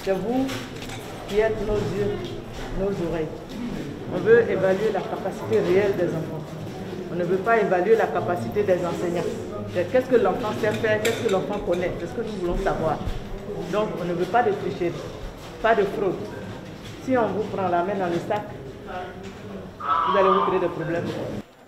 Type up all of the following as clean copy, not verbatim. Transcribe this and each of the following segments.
C'est vous qui êtes nos yeux, nos oreilles. On veut évaluer la capacité réelle des enfants. On ne veut pas évaluer la capacité des enseignants. Qu'est-ce que l'enfant sait faire, qu'est-ce que l'enfant connaît, c'est ce que nous voulons savoir. Donc on ne veut pas de tricherie, pas de fraude. Si on vous prend la main dans le sac, vous allez vous créer des problèmes.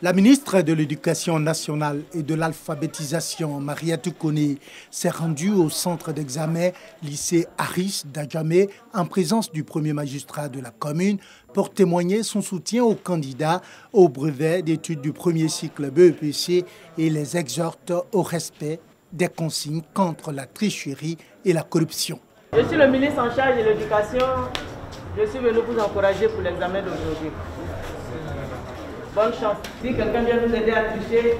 La ministre de l'Éducation nationale et de l'alphabétisation, Mariétou Koné, s'est rendue au centre d'examen lycée Aris d'Adjamé en présence du premier magistrat de la commune pour témoigner son soutien aux candidats au brevet d'études du premier cycle BEPC et les exhorte au respect des consignes contre la tricherie et la corruption. Je suis le ministre en charge de l'éducation. Je suis venu vous encourager pour l'examen d'aujourd'hui. Bonne chance. Si quelqu'un vient nous aider à tricher,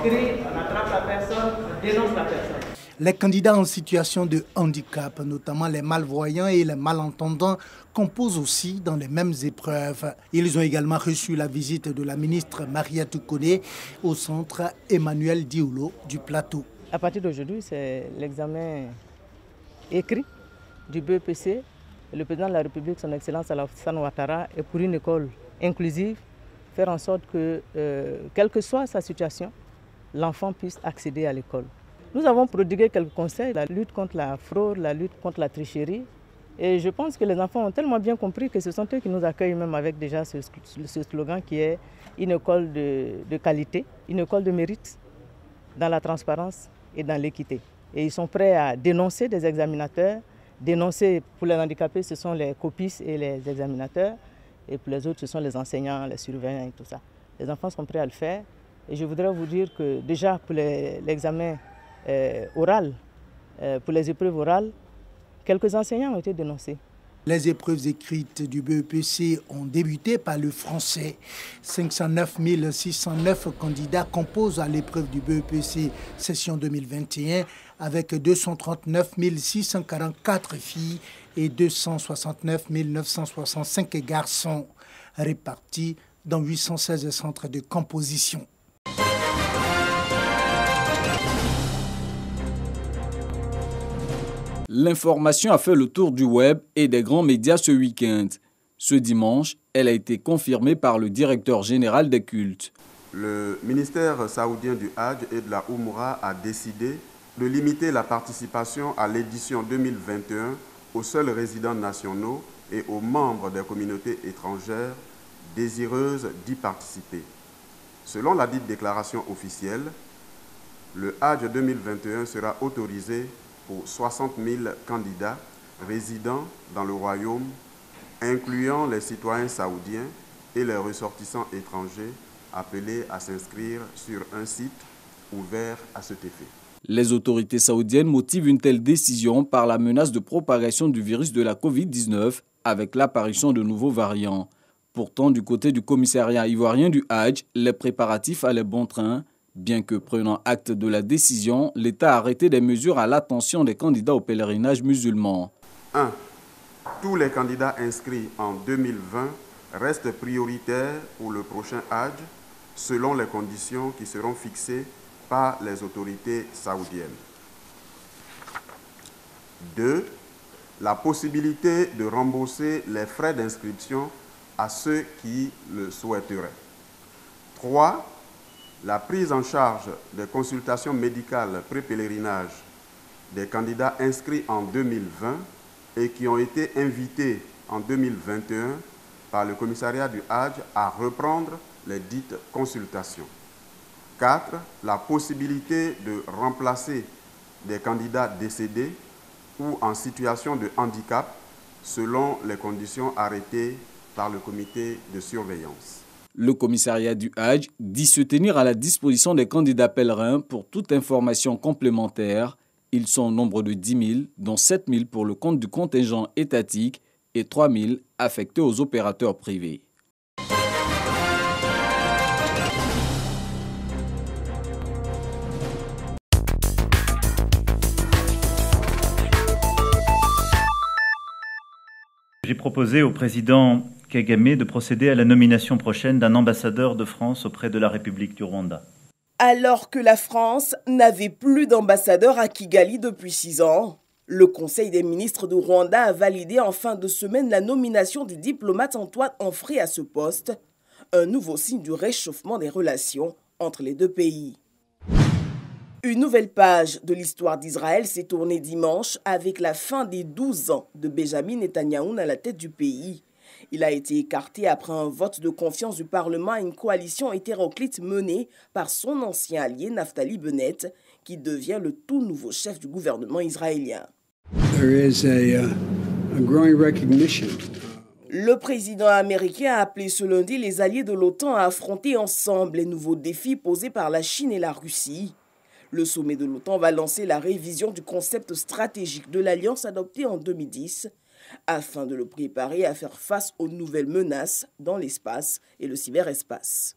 crie, on attrape la personne, on dénonce la personne. Les candidats en situation de handicap, notamment les malvoyants et les malentendants, composent aussi dans les mêmes épreuves. Ils ont également reçu la visite de la ministre Mariétou Koné au centre Emmanuel Dioulo du Plateau. À partir d'aujourd'hui, c'est l'examen écrit du BEPC. Le président de la République, son Excellence Alassane Ouattara, est pour une école inclusive, faire en sorte que, quelle que soit sa situation, l'enfant puisse accéder à l'école. Nous avons prodigué quelques conseils, la lutte contre la fraude, la lutte contre la tricherie. Et je pense que les enfants ont tellement bien compris que ce sont eux qui nous accueillent même avec déjà ce slogan qui est une école de qualité, une école de mérite, dans la transparence et dans l'équité. Et ils sont prêts à dénoncer des examinateurs. Dénoncer pour les handicapés, ce sont les copistes et les examinateurs. Et pour les autres, ce sont les enseignants, les surveillants et tout ça. Les enfants sont prêts à le faire. Et je voudrais vous dire que déjà pour l'examen oral, pour les épreuves orales, quelques enseignants ont été dénoncés. Les épreuves écrites du BEPC ont débuté par le français. 509 609 candidats composent à l'épreuve du BEPC session 2021 avec 239 644 filles et 269 965 garçons répartis dans 816 centres de composition. L'information a fait le tour du web et des grands médias ce week-end. Ce dimanche, elle a été confirmée par le directeur général des cultes. Le ministère saoudien du Hajj et de la Oumoura a décidé de limiter la participation à l'édition 2021 aux seuls résidents nationaux et aux membres des communautés étrangères désireuses d'y participer. Selon la dite déclaration officielle, le Hajj 2021 sera autorisé pour 60 000 candidats résidant dans le royaume, incluant les citoyens saoudiens et les ressortissants étrangers appelés à s'inscrire sur un site ouvert à cet effet. Les autorités saoudiennes motivent une telle décision par la menace de propagation du virus de la Covid-19 avec l'apparition de nouveaux variants. Pourtant, du côté du commissariat ivoirien du Hajj, les préparatifs allaient bon train. Bien que prenant acte de la décision, l'État a arrêté des mesures à l'attention des candidats au pèlerinage musulman. 1. Tous les candidats inscrits en 2020 restent prioritaires pour le prochain Hajj selon les conditions qui seront fixées par les autorités saoudiennes. 2. La possibilité de rembourser les frais d'inscription à ceux qui le souhaiteraient. 3. La prise en charge des consultations médicales pré-pèlerinage des candidats inscrits en 2020 et qui ont été invités en 2021 par le commissariat du Hajj à reprendre les dites consultations. 4. La possibilité de remplacer des candidats décédés ou en situation de handicap selon les conditions arrêtées par le comité de surveillance. Le commissariat du Hajj dit se tenir à la disposition des candidats pèlerins pour toute information complémentaire. Ils sont au nombre de 10 000, dont 7 000 pour le compte du contingent étatique et 3 000 affectés aux opérateurs privés. J'ai proposé au président Kagame de procéder à la nomination prochaine d'un ambassadeur de France auprès de la République du Rwanda. Alors que la France n'avait plus d'ambassadeur à Kigali depuis 6 ans, Le Conseil des ministres du Rwanda a validé en fin de semaine la nomination du diplomate Antoine Onfrey à ce poste, un nouveau signe du réchauffement des relations entre les deux pays. Une nouvelle page de l'histoire d'Israël s'est tournée dimanche avec la fin des 12 ans de Benjamin Netanyahou à la tête du pays. Il a été écarté après un vote de confiance du Parlement à une coalition hétéroclite menée par son ancien allié Naftali Bennett, qui devient le tout nouveau chef du gouvernement israélien. Le président américain a appelé ce lundi les alliés de l'OTAN à affronter ensemble les nouveaux défis posés par la Chine et la Russie. Le sommet de l'OTAN va lancer la révision du concept stratégique de l'Alliance adopté en 2010 afin de le préparer à faire face aux nouvelles menaces dans l'espace et le cyberespace.